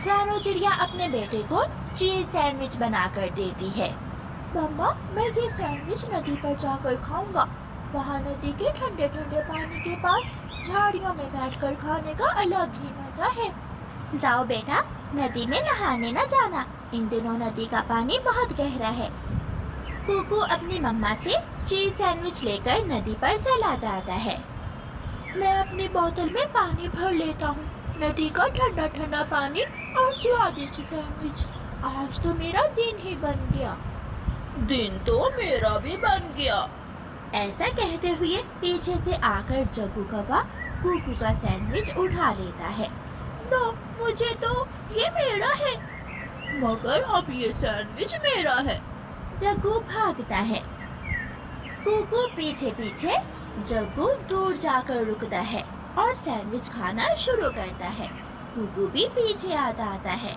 रानो चिड़िया अपने बेटे को चीज सैंडविच बनाकर देती है। मम्मा, मैं ये सैंडविच नदी पर जाकर खाऊंगा। वहाँ नदी के ठंडे ठंडे पानी के पास झाड़ियों में बैठकर खाने का अलग ही मजा है। जाओ बेटा, नदी में नहाने न जाना, इन दिनों नदी का पानी बहुत गहरा है। कुकू अपनी मम्मा से चीज सैंडविच लेकर नदी पर चला जाता है। मैं अपनी बोतल में पानी भर लेता हूँ। नदी का ठंडा ठंडा पानी और स्वादिष्ट सैंडविच, आज तो मेरा दिन ही बन गया। दिन तो मेरा भी बन गया। ऐसा कहते हुए पीछे से आकर जग्गू कौवा कुकू का सैंडविच उठा लेता है। दो मुझे, तो ये मेरा है। मगर अब ये सैंडविच मेरा है। जग्गू भागता है। कुकू पीछे पीछे जग्गू दूर जाकर रुकता है और सैंडविच खाना शुरू करता है। कुकू भी पीछे आ जाता है।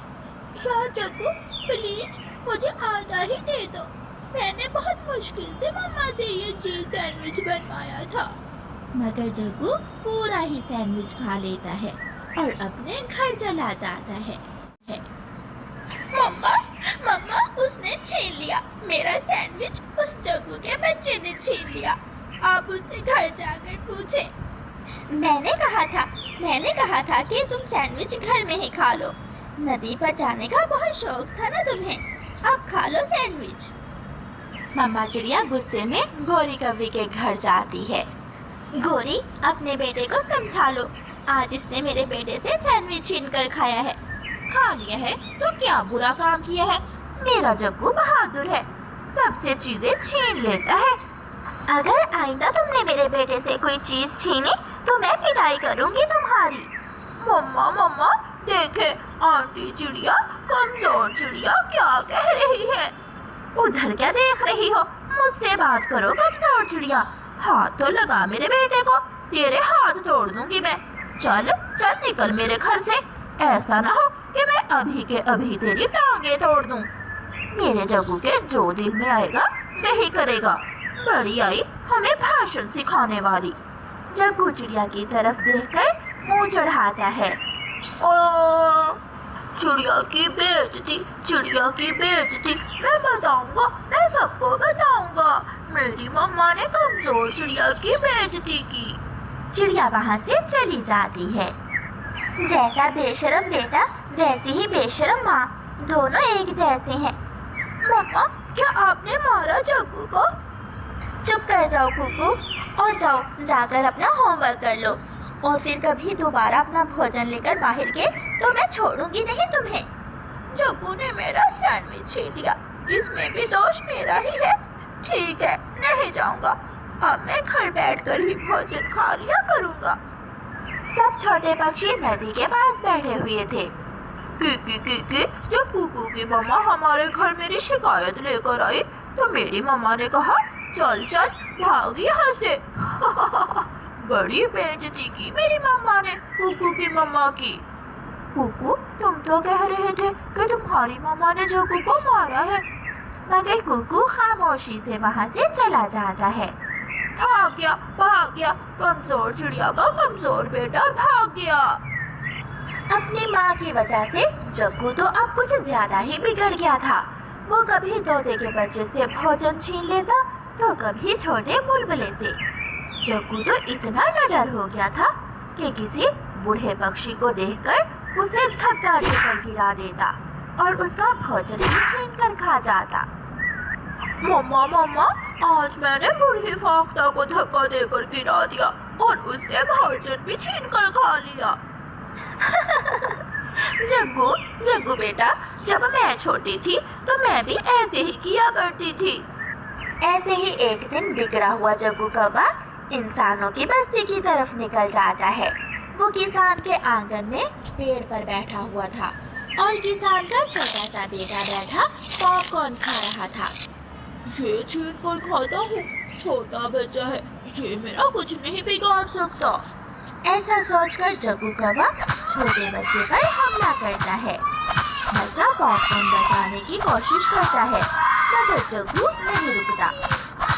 यार जग्गू, प्लीज मुझे आधा ही दे दो। मैंने बहुत मुश्किल से मम्मा से ये चीज सैंडविच बनवाया था। मगर जग्गू पूरा ही सैंडविच खा लेता है और अपने घर चला जाता है। मम्मा, मम्मा, उसने छीन लिया मेरा सैंडविच। उस जग्गू के बच्चे ने छीन लिया। आप उससे घर जाकर पूछे। मैंने कहा था कि तुम सैंडविच घर में ही खा लो। नदी पर जाने का बहुत शौक था ना तुम्हें, अब खा लो सैंडविच। मम्मा चिड़िया गुस्से में गोरी कौवी के घर जाती है। गोरी, अपने बेटे को समझा लो, आज इसने मेरे बेटे से सैंडविच छीन कर खाया है। खा लिया है तो क्या बुरा काम किया है? मेरा जग्गू बहादुर है, सबसे चीजें छीन लेता है। अगर आइंदा तुमने मेरे बेटे से कोई चीज छीनी तो मैं पिटाई करूंगी तुम्हारी। मम्मा, मम्मा, देखे आंटी चिड़िया, कमजोर चिड़िया क्या कह रही है। उधर क्या देख रही हो, मुझसे बात करो कमजोर चिड़िया। हाथ तो लगा मेरे बेटे को, तेरे हाथ तोड़ दूंगी मैं। चल चल निकल मेरे घर से, ऐसा ना हो कि मैं अभी के अभी तेरी टांगे तोड़ दूं। मेरे जग्गू के जो दिल में आएगा वही करेगा। बड़ी आई हमें भाषण सिखाने वाली। जग्गू चिड़िया की तरफ देखकर मुंह चढ़ाता है। ओ, चिड़िया की बेइज्जती, चिड़िया की बेइज्जती। मैं बताऊंगा, मैं सबको बताऊंगा। मेरी मम्मा ने कमजोर चिड़िया की बेइज्जती की। चिड़िया वहाँ से चली जाती है। जैसा बेशरम बेटा वैसी ही बेशरम माँ, दोनों एक जैसे हैं। मम्मा, क्या आपने मारा जग्गू को? चुप कर जाओ कुकू, और जाओ जाकर अपना होमवर्क कर लो, और फिर कभी दोबारा अपना भोजन लेकर बाहर गए तो मैं छोड़ूंगी नहीं तुम्हें। जग्गू ने मेरा सैंडविच छीन लिया, इसमें भी दोष मेरा ही है। ठीक है, नहीं जाऊंगा, अब मैं घर बैठकर ही भोजन खा लिया करूंगा। सब छोटे पक्षी नदी के पास बैठे हुए थे। की जब कुकू की मम्मा हमारे घर मेरी शिकायत लेकर आई तो मेरी मम्मा ने कहा, चल चल भाग यहाँ से। बड़ी बेइज्जती की मेरी मम्मा ने कुकू की मम्मा की। कुकू, तुम तो कह रहे थे कि तुम्हारी मम्मा ने जग्गू को मारा है। मगर कुकू खामोशी से वहाँ से चला जाता है। भाग गया, कमजोर चिड़िया का कमजोर बेटा भाग गया। अपनी माँ की वजह से जग्गू तो अब कुछ ज्यादा ही बिगड़ गया था। वो कभी तोते के बच्चे से भोजन छीन लेता तो कभी छोटे बुलबुले से। जग्गू तो इतना निडर हो गया था कि किसी बूढ़े पक्षी को देखकर उसे धक्का देकर गिरा देता और उसका भोजन भी छीन कर खा जाता। मम्मा, आज मैंने बूढ़ी फाख्ता को धक्का देकर गिरा दिया और उससे भोजन भी छीन कर खा लिया। जग्गू बेटा, जब मैं छोटी थी तो मैं भी ऐसे ही किया करती थी। ऐसे ही एक दिन बिगड़ा हुआ जग्गू कौवा इंसानों की बस्ती की तरफ निकल जाता है। वो किसान के आंगन में पेड़ पर बैठा हुआ था और किसान का छोटा सा बेटा बैठा पॉपकॉर्न खा रहा था। ये छीन कर खाता हूँ, छोटा बच्चा है, ये मेरा कुछ नहीं बिगाड़ सकता। ऐसा सोचकर जग्गू कौवा छोटे बच्चे पर हमला करता है। बच्चा पॉपकॉर्न बचाने की कोशिश करता है मगर जग्गू नहीं रुकता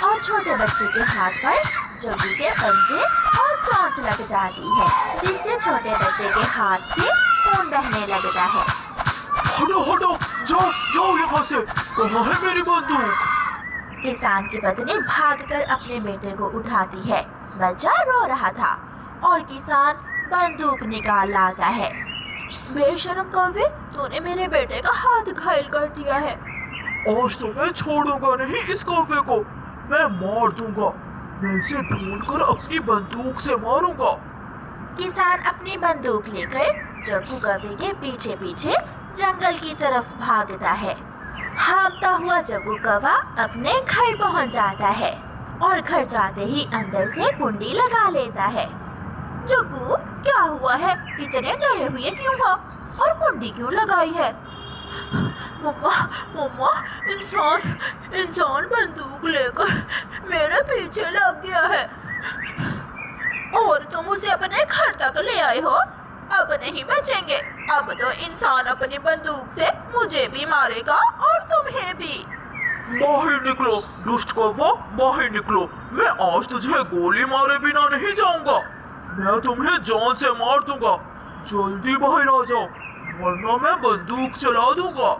और छोटे बच्चे के हाथ पर जग्गू के पंजे और चोंच लग जाती है, जिससे छोटे बच्चे के हाथ से खून बहने लगता है। यहाँ से, कहाँ है मेरी बंदूक? किसान की पत्नी भागकर अपने बेटे को उठाती है। बच्चा रो रहा था और किसान बंदूक निकाल लाता है। बेशरम कौवे, तूने मेरे बेटे का हाथ घायल कर दिया है। आज तो मैं छोड़ूंगा नहीं इस कौवे को, मैं मार दूंगा। मैं इसे ढूंढकर अपनी बंदूक से मारूंगा। किसान अपनी बंदूक लेकर जग्गू कौवे के पीछे पीछे जंगल की तरफ भागता है। हाँफता हुआ जग्गू कौवा अपने घर पहुंच जाता है और घर जाते ही अंदर से कुंडी लगा लेता है। जग्गू, क्या हुआ है? इतने डरे हुए क्यों हो और कुंडी क्यों लगाई है? मम्मा मम्मा, इंसान बंदूक लेकर मेरे पीछे लग गया है और तुम उसे अपने घर तक ले आए हो। अब नहीं बचेंगे। अब तो इंसान अपनी बंदूक से मुझे भी मारेगा और तुम्हें भी। बाहर निकलो दुष्ट कौवा, बाहर निकलो। मैं आज तुझे गोली मारे बिना नहीं जाऊंगा। मैं तुम्हें जान से मार दूंगा। जल्दी बाहर आ जाओ, वरना मैं बंदूक चला दूंगा।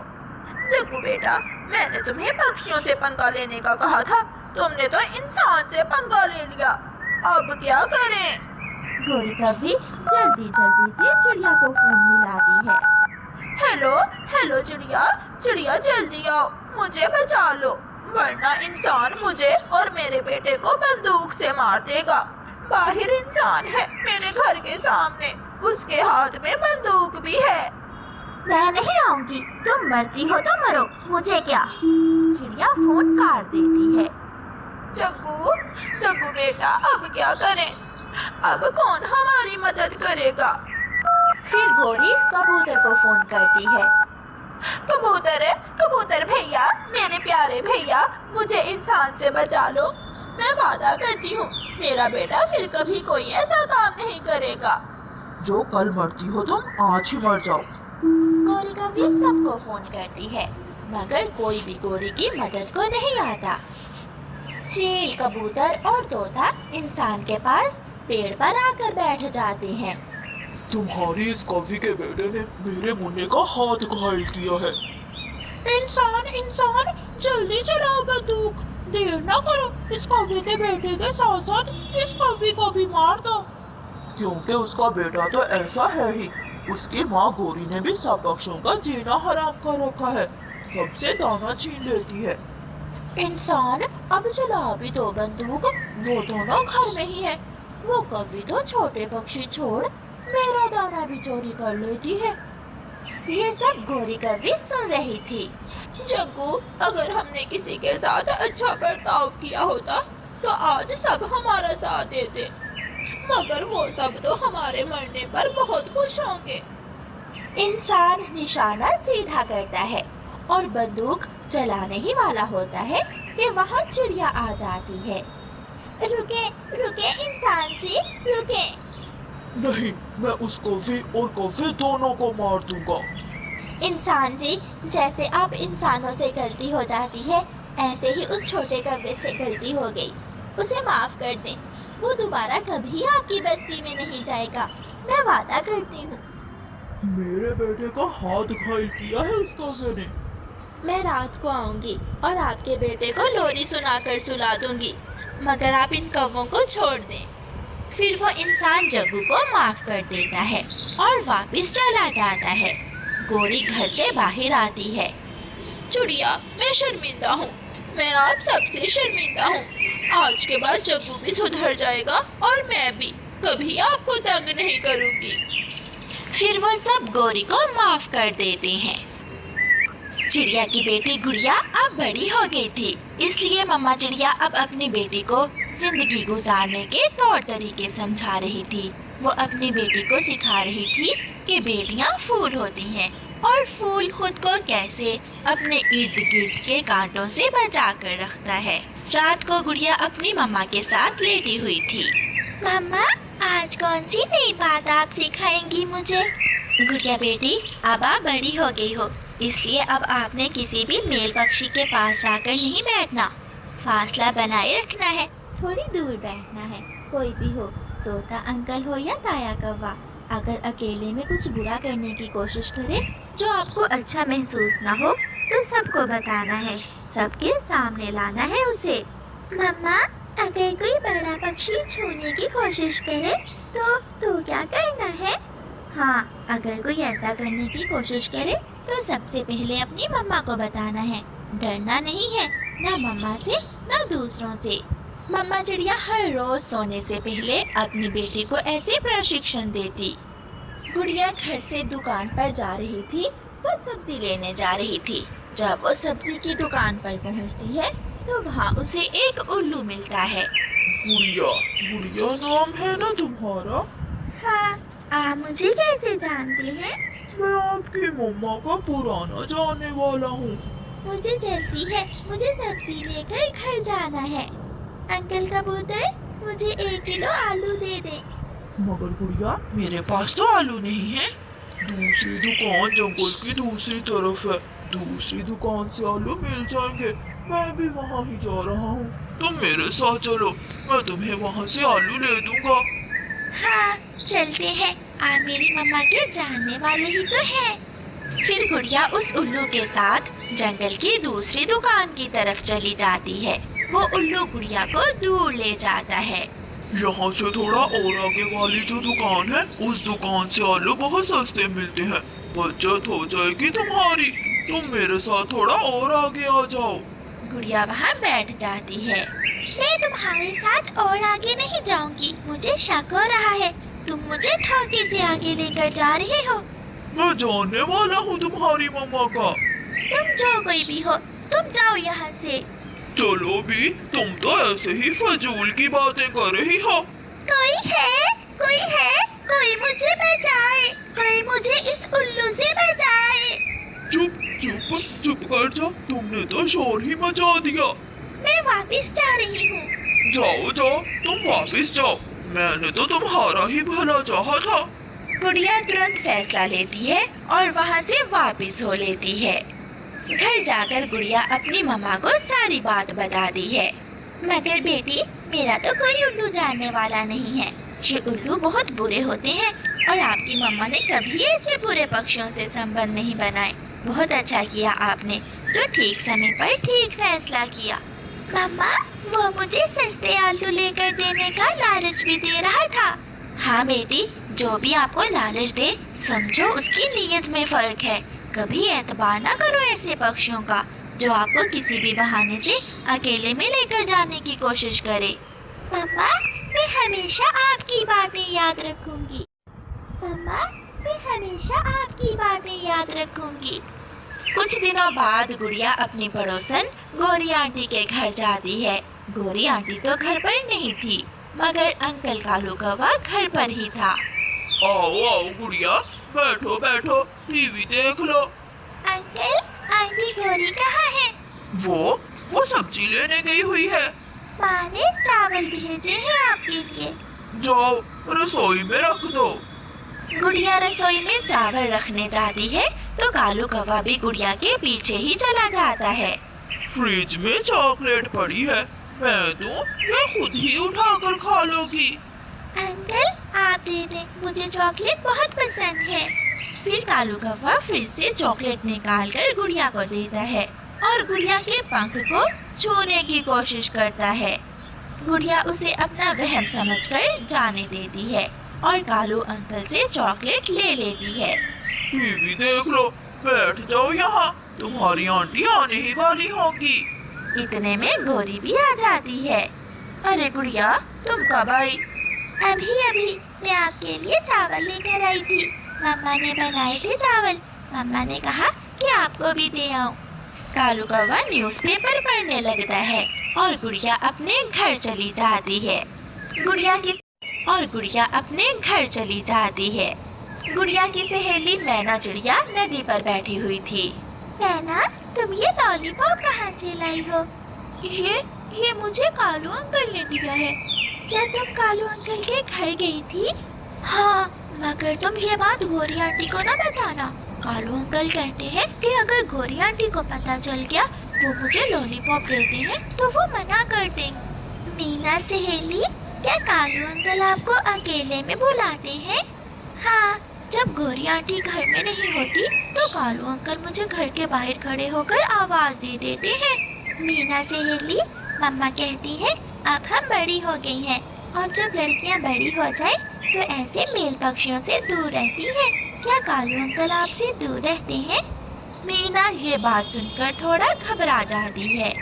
जग्गू बेटा, मैंने तुम्हें पक्षियों से पंगा लेने का कहा था, तुमने तो इंसान से पंगा ले लिया। अब क्या करें? गोरी कौवी जल्दी जल्दी से चिड़िया को फोन मिलाती है। हेलो चिड़िया जल्दी आओ, मुझे बचा लो, वरना इंसान मुझे और मेरे बेटे को बंदूक से मार देगा। बाहर इंसान है मेरे घर के सामने, उसके हाथ में बंदूक भी है। मैं नहीं आऊंगी, तुम मरती हो तो मरो, मुझे क्या। चिड़िया फोन काट देती है। जग्गू बेटा, अब क्या करें? अब कौन हमारी मदद करेगा? फिर गोरी कबूतर को फोन करती है। कबूतर भैया, मेरे प्यारे भैया, मुझे इंसान से बचा लो। मैं वादा करती हूँ मेरा बेटा फिर कभी कोई ऐसा काम नहीं करेगा। जो कल मरती हो तुम, आज ही मर जाओ। गोरी कौवी सबको फोन करती है, मगर कोई भी गोरी की मदद को नहीं आता। चील, कबूतर और तोता इंसान के पास पेड़ पर आकर बैठ जाते हैं। तुम्हारी इस कौवे के बेटे ने मेरे मुन्ने का हाथ घायल किया है। इंसान जल्दी चलाओ बंदूक, देर न करो। इस कौवे के बेटे के साथ साथ इस कौवे को भी मार दो। क्योंकि उसका बेटा तो ऐसा है ही। उसकी माँ गोरी ने भी सब पक्षियों का जीना हराम कर रखा है, सबसे दाना छीन लेती है। इंसान, अब चला भी दो बंदूक, वो दोनों घर में ही है। वो कौवी तो छोटे पक्षी छोड़ मेरा दाना भी चोरी कर लेती है। ये सब गोरी कौवी सुन रही थी। जग्गू, अगर हमने किसी के साथ अच्छा बर्ताव किया होता तो आज सब हमारा साथ देते, मगर वो सब तो हमारे मरने पर बहुत खुश होंगे। इंसान निशाना सीधा करता है और बंदूक चलाने ही वाला होता है कि वहाँ चिड़िया आ जाती है। रुके इंसान जी, रुके। नहीं, मैं उस कौवे और कौवे दोनों को मार दूंगा। इंसान जी, जैसे आप इंसानों से गलती हो जाती है, ऐसे ही उस छोटे कौवे से गलती हो गई। उसे माफ कर दें, वो दोबारा कभी आपकी बस्ती में नहीं जाएगा, मैं वादा करती हूँ। मेरे बेटे का हाथ घायल किया है उस कौवे ने। मैं रात को आऊंगी और आपके बेटे को लोरी सुनाकर सुला दूंगी, मगर आप इन कौवों को छोड़ दें। फिर वो इंसान जग्गू को माफ कर देता है और वापस चला जाता है। गोरी घर से बाहर आती है। चिड़िया, मैं शर्मिंदा हूँ, मैं आप सबसे शर्मिंदा हूँ। आज के बाद जग्गू भी सुधर जाएगा और मैं भी कभी आपको तंग नहीं करूँगी। फिर वो सब गोरी को माफ कर देते हैं। चिड़िया की बेटी गुड़िया अब बड़ी हो गई थी, इसलिए मम्मा चिड़िया अब अपनी बेटी को जिंदगी गुजारने के तौर तरीके समझा रही थी। वो अपनी बेटी को सिखा रही थी कि बेटियां फूल होती हैं और फूल खुद को कैसे अपने इर्द गिर्द के कांटों से बचा कर रखता है। रात को गुड़िया अपनी मम्मा के साथ लेटी हुई थी। मम्मा, आज कौन सी नई बात आप सिखाएंगी मुझे? गुड़िया बेटी, अब आप बड़ी हो गई हो, इसलिए अब आपने किसी भी मेल पक्षी के पास जाकर नहीं बैठना, फासला बनाए रखना है, थोड़ी दूर बैठना है। कोई भी हो, तोता अंकल हो या ताया कौवा, अगर अकेले में कुछ बुरा करने की कोशिश करे जो आपको अच्छा महसूस ना हो तो सबको बताना है, सबके सामने लाना है उसे। मम्मा, अगर कोई बड़ा पक्षी छूने की कोशिश करे तो क्या करना है? हाँ, अगर कोई ऐसा करने की कोशिश करे तो सबसे पहले अपनी मम्मा को बताना है। डरना नहीं है, ना मम्मा से ना दूसरों से। मम्मा चिड़िया हर रोज सोने से पहले अपनी बेटी को ऐसे प्रशिक्षण देती। गुड़िया घर से दुकान पर जा रही थी, वो सब्जी लेने जा रही थी। जब वो सब्जी की दुकान पर पहुंचती है तो वहाँ उसे एक उल्लू मिलता है। गुड़िया, गुड़िया नाम है ना तुम्हारा? हाँ, आप मुझे कैसे जानती हैं? मैं आपकी मम्मा का पुराना जानने वाला हूँ। मुझे जल्दी है, मुझे सब्जी लेकर घर जाना है। अंकल कबूतर, मुझे 1 किलो आलू दे दे। मगर गुड़िया, मेरे पास तो आलू नहीं है। दूसरी दुकान जंगल की दूसरी तरफ है, दूसरी दुकान से आलू मिल जाएंगे। मैं भी वहाँ ही जा रहा हूँ, तुम मेरे साथ चलो, मैं तुम्हें वहाँ से आलू ले दूंगा। हाँ, चलते हैं, आप मेरी मम्मा के जानने वाले ही तो हैं। फिर गुड़िया उस उल्लू के साथ जंगल की दूसरी दुकान की तरफ चली जाती है। वो उल्लू गुड़िया को दूर ले जाता है। यहाँ से थोड़ा और आगे वाली जो दुकान है, उस दुकान से आलू बहुत सस्ते मिलते हैं। बचत हो जाएगी तुम्हारी, तुम मेरे साथ थोड़ा और आगे आ जाओ। गुड़िया वहाँ बैठ जाती है। मैं तुम्हारे साथ और आगे नहीं जाऊंगी, मुझे शक हो रहा है, तुम मुझे धोखे से आगे लेकर जा रहे हो। मैं जानने वाला हूँ तुम्हारी मम्मा का। तुम जो कोई भी हो, तुम जाओ यहाँ से। चलो भी, तुम तो ऐसे ही फजूल की बातें कर रही हो। कोई है, कोई है, कोई मुझे बचाए, कोई मुझे इस उल्लू से बचाए। चुप चुप चुप कर जा, तुमने तो शोर ही मचा दिया। मैं वापस जा रही हूँ। जाओ जाओ, तुम वापस जाओ, मैंने तो तुम्हारा ही भला चाहा था। गुड़िया तुरंत फैसला लेती है और वहाँ से वापस हो लेती है। घर जाकर गुड़िया अपनी मम्मा को सारी बात बताती है। मगर बेटी, मेरा तो कोई उल्लू जानने वाला नहीं है। ये उल्लू बहुत बुरे होते हैं और आपकी मम्मा ने कभी ऐसे बुरे पक्षियों से संबंध नहीं बनाए। बहुत अच्छा किया आपने, जो ठीक समय पर ठीक फैसला किया। मम्मा, वो मुझे सस्ते आलू लेकर देने का लालच भी दे रहा था। हाँ बेटी, जो भी आपको लालच दे, समझो उसकी नीयत में फर्क है। कभी एतबार ना करो ऐसे पक्षियों का जो आपको किसी भी बहाने से अकेले में लेकर जाने की कोशिश करे। मम्मा, मैं हमेशा आपकी बातें याद रखूंगी। मम्मा, मैं हमेशा आपकी बातें याद रखूंगी। कुछ दिनों बाद गुड़िया अपनी पड़ोसन गोरी आंटी के घर जाती है। गोरी आंटी तो घर पर नहीं थी, मगर अंकल कालू कौवा घर पर ही था। आओ आओ गुड़िया, बैठो बैठो, टीवी देख लो। अंकल, आंटी गोरी कहाँ है? वो सब्जी लेने गई हुई है। माँ ने चावल भेजे हैं आपके लिए। जाओ, रसोई में रख दो। गुड़िया रसोई में चावल रखने जाती है तो कालू कौवा भी गुड़िया के पीछे ही चला जाता है। फ्रिज में चॉकलेट पड़ी है, मैं दूं या खुद ही उठाकर खा लोगी? अंकल, आप दे दें, मुझे चॉकलेट बहुत पसंद है। फिर कालू कौवा फ्रिज से चॉकलेट निकालकर गुड़िया को देता है और गुड़िया के पंख को छूने की कोशिश करता है। गुड़िया उसे अपना बहन समझकर जाने देती है और कालू अंकल से चॉकलेट ले लेती है। टीवी देख लो, बैठ जाओ यहाँ, तुम्हारी आंटी आने ही वाली होगी। इतने में गोरी भी आ जाती है। अरे गुड़िया, तुम कब आई? अभी मैं आपके लिए चावल लेकर आई थी। मम्मा ने बनाए थे चावल, मम्मा ने कहा कि आपको भी दे आऊं। कालू कौवा न्यूज़पेपर पढ़ने लगता है और गुड़िया अपने घर चली जाती है। गुड़िया अपने घर चली जाती है। गुड़िया की सहेली मैना चिड़िया नदी पर बैठी हुई थी। मैना, तुम ये लॉलीपॉप कहाँ से लाई हो? ये मुझे कालू अंकल ने दिया है। क्या तुम कालू अंकल के घर गई थी? हाँ, मगर तुम ये बात गोरी आंटी को ना बताना। कालू अंकल कहते हैं कि अगर गोरी आंटी को पता चल गया वो मुझे लॉलीपॉप देते हैं तो वो मना कर देंगे। मीना सहेली, क्या कालू अंकल आपको अकेले में बुलाते हैं? हाँ, जब गोरी आंटी घर में नहीं होती तो कालू अंकल मुझे घर के बाहर खड़े होकर आवाज दे देते हैं। मीना सहेली, मम्मा कहती है अब हम बड़ी हो गई हैं और जब लड़कियां बड़ी हो जाए तो ऐसे मेल पक्षियों से दूर रहती हैं। क्या कालू अंकल आपसे दूर रहते हैं? मीना ये बात सुनकर थोड़ा घबरा जाती है।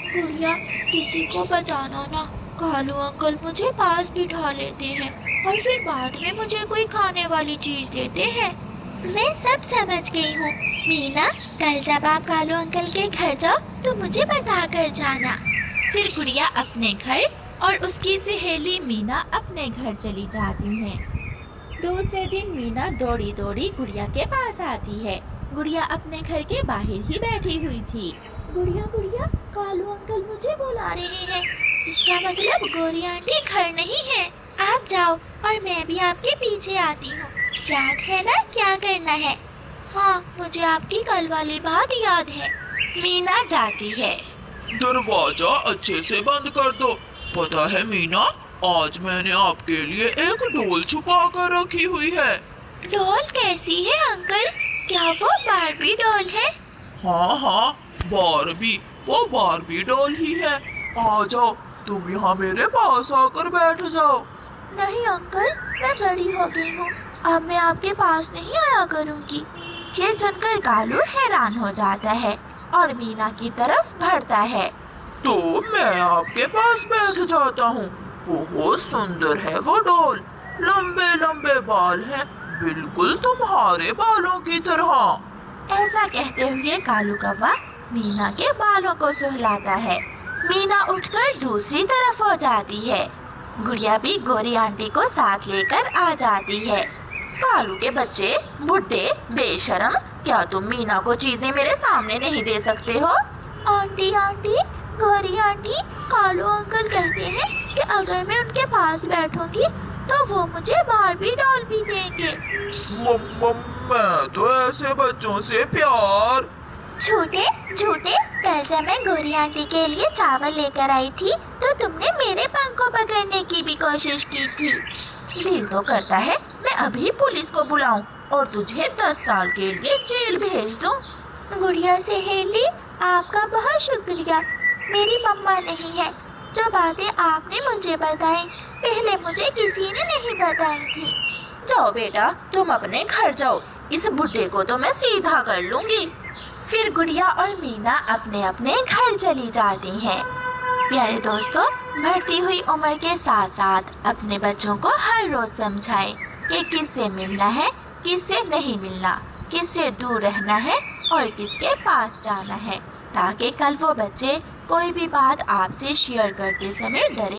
गुड़िया, किसी को बताना ना, कालू अंकल मुझे पास बिठा लेते हैं और फिर बाद में मुझे कोई खाने वाली चीज देते हैं। मैं सब समझ गई हूँ। मीना, कल जब आप कालू अंकल के घर जाओ तो मुझे बता कर जाना। फिर गुड़िया अपने घर और उसकी सहेली मीना अपने घर चली जाती हैं। दूसरे दिन मीना दौड़ी दौड़ी गुड़िया के पास आती है। गुड़िया अपने घर के बाहर ही बैठी हुई थी। गुड़िया गुड़िया, कालू अंकल मुझे बुला रहे हैं। इसका मतलब गोरी आंटी घर नहीं है। आप जाओ और मैं भी आपके पीछे आती हूँ। याद है ना क्या करना है? हाँ, मुझे आपकी कल वाली बात याद है। मीना जाती है। दरवाजा अच्छे से बंद कर दो। पता है मीना, आज मैंने आपके लिए एक डोल छुपा कर रखी हुई है। डॉल कैसी है अंकल? क्या वो बारबी डॉल है? हाँ हाँ, बारबी, वो बारबी डॉल ही है। आ जाओ, तुम यहाँ मेरे पास आकर बैठ जाओ। नहीं अंकल, मैं बड़ी हो गई हूँ, अब मैं आपके पास नहीं आया करूँगी। ये सुनकर कालू हैरान हो जाता है और मीना की तरफ बढ़ता है। तो मैं आपके पास बैठ जाता हूँ। बहुत सुंदर है वो डॉल, लंबे लंबे बाल हैं, बिल्कुल तुम्हारे बालों की तरह। ऐसा कहते हुए कालू कौवा मीना के बालों को सुहलाता है। मीना उठकर दूसरी तरफ हो जाती है। गुड़िया भी गोरी आंटी को साथ लेकर आ जाती है। कालू के बच्चे, बुड्ढे, बेशरम, क्या तुम मीना को चीजें मेरे सामने नहीं दे सकते हो? आंटी आंटी, गोरी आंटी, कालू अंकल कहते हैं कि अगर मैं उनके पास बैठूंगी तो वो मुझे बारबी डॉल भी देंगे। मैं तो ऐसे बच्चों से प्यार। झूठे झूठे, कल जब मैं गोरी आंटी के लिए चावल लेकर आई थी तो तुमने मेरे पंख को पकड़ने की भी कोशिश की थी। दिल तो करता है मैं अभी पुलिस को बुलाऊं और तुझे 10 साल के लिए जेल भेज दूं। गुड़िया सहेली, आपका बहुत शुक्रिया। मेरी मम्मा नहीं है। जो बातें आपने मुझे बताई पहले मुझे किसी ने नहीं बताई थी। जाओ बेटा, तुम अपने घर जाओ, इस बुड्ढे को तो मैं सीधा कर लूंगी। फिर गुड़िया और मीना अपने अपने घर चली जाती हैं। प्यारे दोस्तों, बढ़ती हुई उम्र के साथ साथ अपने बच्चों को हर रोज समझाएं कि किससे मिलना है, किससे नहीं मिलना, किससे दूर रहना है और किसके पास जाना है, ताकि कल वो बच्चे कोई भी बात आपसे शेयर करते समय डरे